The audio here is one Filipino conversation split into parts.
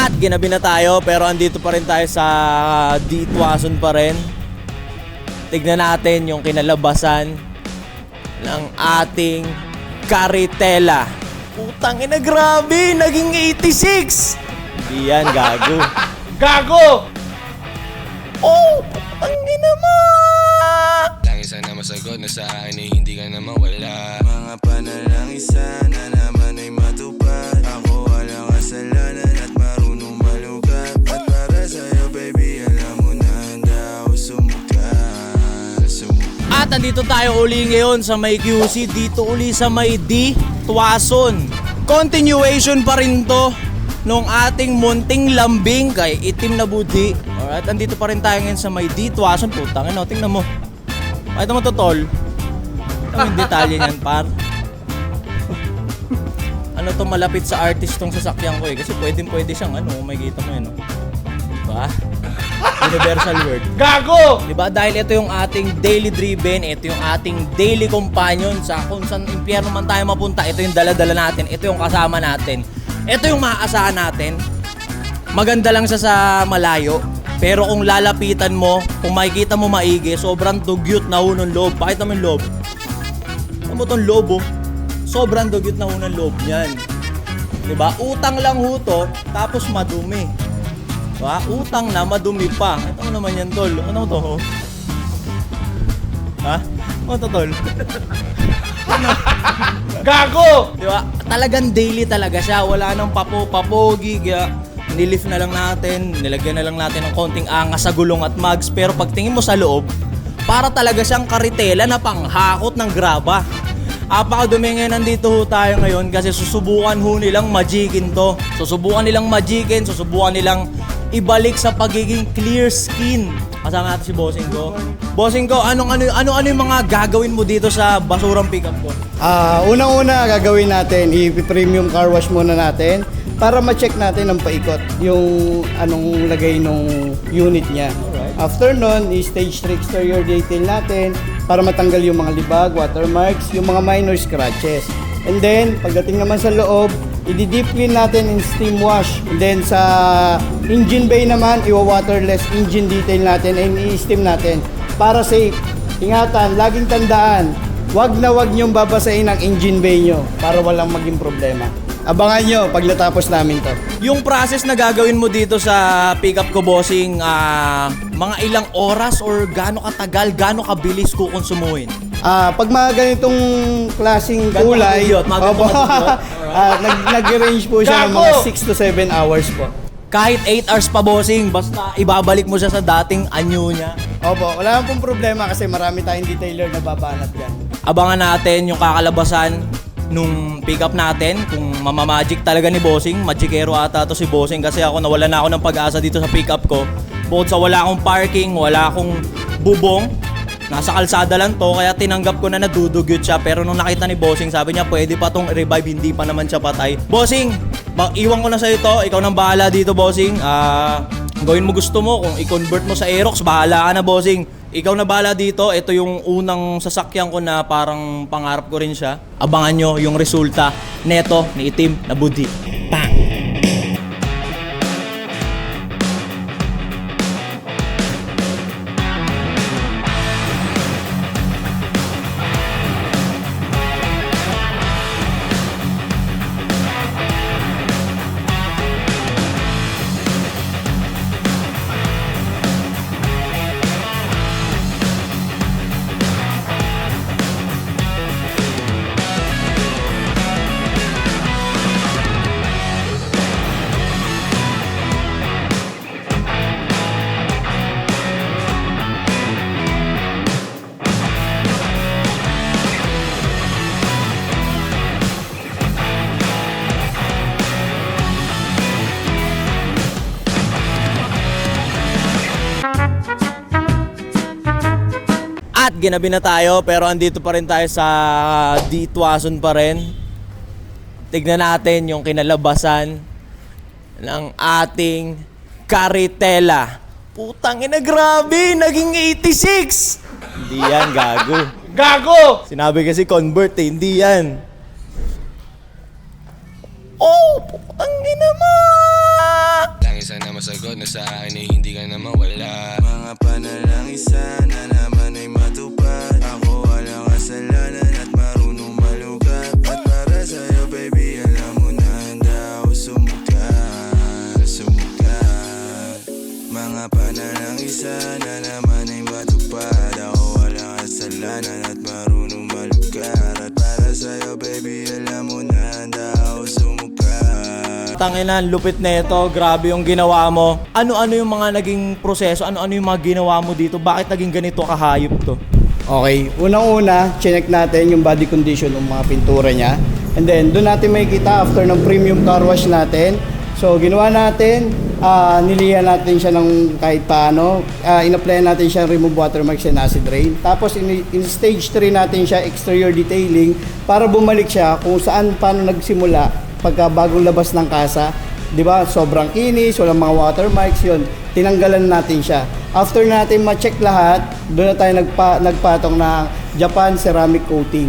At ginabi na tayo pero andito pa rin tayo sa Ditwason pa rin. Tignan natin yung kinalabasan ng ating Caritela. Putang ina, grabe! Naging 86! Hindi yan, gago. Gago! Oh! Putang ina mo! Lang isa na masagot na sa akin ay hindi ka na mawala. Mga panalangin sana naman ay matupad. Ako walang kasalanan at marunong malugat. At para sa'yo baby alam mo na handa ako sumukat. At andito tayo uli ngayon sa may QC. Dito uli sa may Ditwason. Continuation pa rin to nung ating munting lambing kay Itim na Budi. Alright, andito pa rin tayo ngayon sa may Ditwason. Putang ina, tingnan mo. Ito mo to, tol. Ito yung detalye niyan, par. Ano to, malapit sa artist tong sasakyan ko eh. Kasi pwede siyang may kita mo yun. Diba? Universal word. Gago! Diba? Dahil ito yung ating daily driven, ito yung ating daily companion sa kung saan impyerno man tayo mapunta, ito yung dala-dala natin, ito yung kasama natin, ito yung maaasahan natin. Maganda lang siya sa malayo, pero kung lalapitan mo, kung makikita mo maigi, sobrang dugyot na ho ng loob. Pakita mo yung loob. Ano mo itong loob oh? Sobrang dugyot na ho ng loob niyan. Diba? Utang lang ho to, tapos madumi. Diba? Utang na, madumi pa. Ito mo naman yan, tol. Ano to ho? Ha? Ano to, tol? Gago! Diba? Talagang daily talaga siya. Wala nang papo-papogi. Nilift na lang natin, nilagyan na lang natin ng konting angas sa gulong at mags. Pero pagtingin mo sa loob, para talaga siyang Caritela na panghakot ng graba. Apakadumi ngayon, nandito ho tayo ngayon kasi susubukan ho nilang magikin to. Susubukan nilang magikin, susubukan nilang ibalik sa pagiging clear skin. Kasama natin si Bossing ko. Bossing ko, ano yung mga gagawin mo dito sa basurang pickup ko? Unang-una gagawin natin, i-premium car wash muna natin para ma-check natin ang paikot, yung anong lagay ng unit niya. Alright. After nun, i-stage 3 exterior detail natin para matanggal yung mga libag, watermarks, yung mga minor scratches. And then, pagdating naman sa loob, i-deep clean natin in steam wash. And then sa engine bay naman, i-waterless engine detail natin and i-steam natin para safe. Ingatan, laging tandaan, wag na wag niyong babasahin ang engine bay nyo para walang maging problema. Abangan nyo pag natapos namin to. Yung process na gagawin mo dito sa pickup ko, Bossing, mga ilang oras or gaano katagal, gaano kabilis kukonsumuhin? Pag mga ganitong klaseng Ganito kulay, kadugyot, mga ganito opo, kadugyot. nag-range po siya ng mga 6 to 7 hours po. Kahit 8 hours pa, Bossing, basta ibabalik mo siya sa dating anyo niya. Opo, wala pong problema kasi marami tayong detailer na babanat yan. Abangan natin yung kakalabasan nung pickup natin, kung mamamagic talaga ni Bossing. Magicero ata to si Bossing kasi ako nawala na ako ng pag-asa dito sa pickup ko. Bukod sa wala akong parking, wala akong bubong, nasa kalsada lang to, kaya tinanggap ko na nadudugyot siya. Pero nung nakita ni Bossing, sabi niya pwede pa tong revive, hindi pa naman siya patay. Bossing, iwan ko na sa ito, ikaw nang bahala dito, Bossing. Gawin mo gusto mo, kung i-convert mo sa Aerox, bahala ka na, Bossing. Ikaw na bahala dito. Ito yung unang sasakyan ko na parang pangarap ko rin siya. Abangan nyo yung resulta neto ni Itim na Budi. Bang! At ginabi na tayo pero andito pa rin tayo sa Ditwason pa rin. Tignan natin yung kinalabasan ng ating Caritela. Putang ina, grabe! Naging 86! Hindi yan, gago. Gago! Sinabi kasi convert eh, hindi yan. Oh, putang ina mo! sa akin ay hindi ka na mawala. Mga panalangin sana naman ay matupad. Ako walang kasalanan at marunong malugat. At para sa'yo baby alam mo na handa ako sumukat. Mga panalangin sana naman ay matupad. Ako walang kasalanan at marunong malugat. At para sa'yo baby alam mo na handa ako sumukat. Tangina, lupit na ito. Grabe yung ginawa mo. Ano-ano yung mga naging proseso? Ano-ano yung mga ginawa mo dito? Bakit naging ganito kahayop to? Okay, unang-una, chinek natin yung body condition ng mga pintura niya. And then, doon natin makikita after ng premium car wash natin. So, ginawa natin, nilihan natin siya ng kahit paano. In-apply natin siya remove watermarks and acid rain. Tapos, in stage 3 natin siya exterior detailing para bumalik siya kung saan, paano nagsimula pagka bagong labas ng kasa. Di ba? Sobrang kinis, walang mga watermarks yun. Tinanggalan natin siya. After natin ma-check lahat, doon na tayo nagpatong na Japan ceramic coating.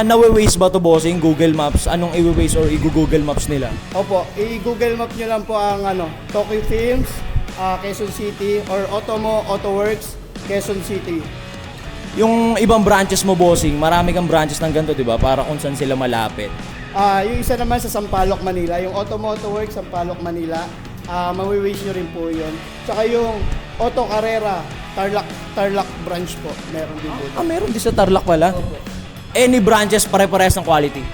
Nawe-waste ba to, bossing? Google Maps? Anong i-waste or i-Google Maps nila? Opo, i-Google Map nyo lang po ang Tokyo Films, Quezon City, or Otomo Autoworks, Quezon City. Yung ibang branches mo, bossing, marami kang branches ng ganito, di ba? Para kung saan sila malapit. Yung isa naman sa Sampaloc, Manila, yung Otomo Autoworks, Sampaloc, Manila, mawi-waste nyo rin po yun. Tsaka yung Auto Carrera, Tarlac branch po, meron din po. Meron din sa Tarlac pala? Opo. Any branches pare-parehas ng quality?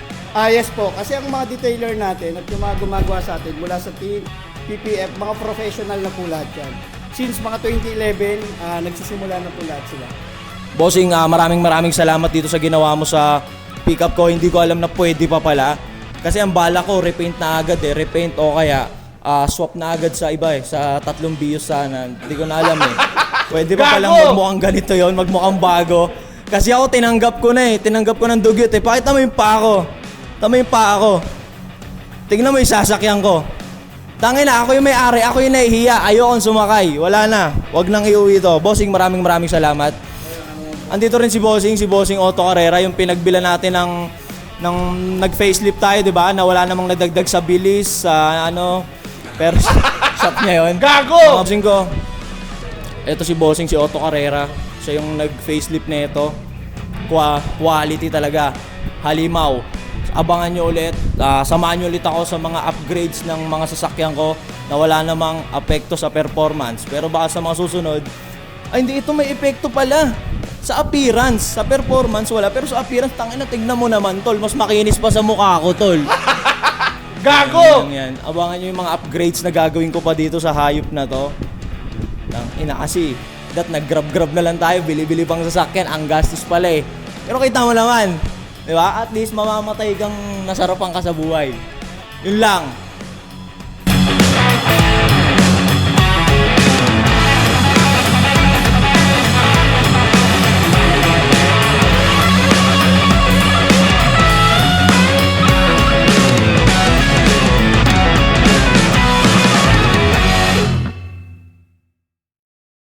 Yes po, kasi ang mga detailer natin at yung mga gumagawa sa atin mula sa team, PPF, mga professional na po lahat yan. Since mga 2011, nagsisimula na po lahat sila. Bossing, maraming salamat dito sa ginawa mo sa pickup ko. Hindi ko alam na pwede pa pala. Kasi ang bala ko, repaint na agad repaint o kaya swap na agad sa iba sa 3 bios sana. Hindi ko na alam Pwede pa palang magmukhang ganito yon, magmukhang bago. Kasi ako tinanggap ko na tinanggap ko ng dugyot Pakita mo yung paa ko. Tama yung paa ko. Tingnan mo yung sasakyan ko. Tangina, ako yung may-ari, ako yung nahihiya. Ayokong sumakay. Wala na. Wag nang iuwi to. Bossing, maraming salamat. Andito rin si Bossing Auto Carrera, yung pinagbila natin ng nag-facelift tayo, 'di ba? Na wala namang nadagdag sa bilis, sa pero shop niya 'yon. Gago! Mga bossing ko. Ito si Bossing, si Auto Carrera. Siya yung nag-facelift nito. Quality talaga. Halimaw. Abangan nyo ulit. Samahan nyo ulit ako sa mga upgrades ng mga sasakyan ko na wala namang apekto sa performance. Pero baka sa mga susunod, ay hindi, ito may epekto pala. Sa appearance, sa performance wala, pero sa appearance, tangina, tignan mo naman, tol. Mas makinis pa sa mukha ko, tol. Gago! Yan. Abangan nyo yung mga upgrades na gagawin ko pa dito sa hayop na to. Tangina kasi, nag-grab na lang tayo, bili-bili pang sasakyan, ang gastos pala Pero kita mo naman, di ba? At least mamamatay kang nasarapan ka sa buhay. Yun lang.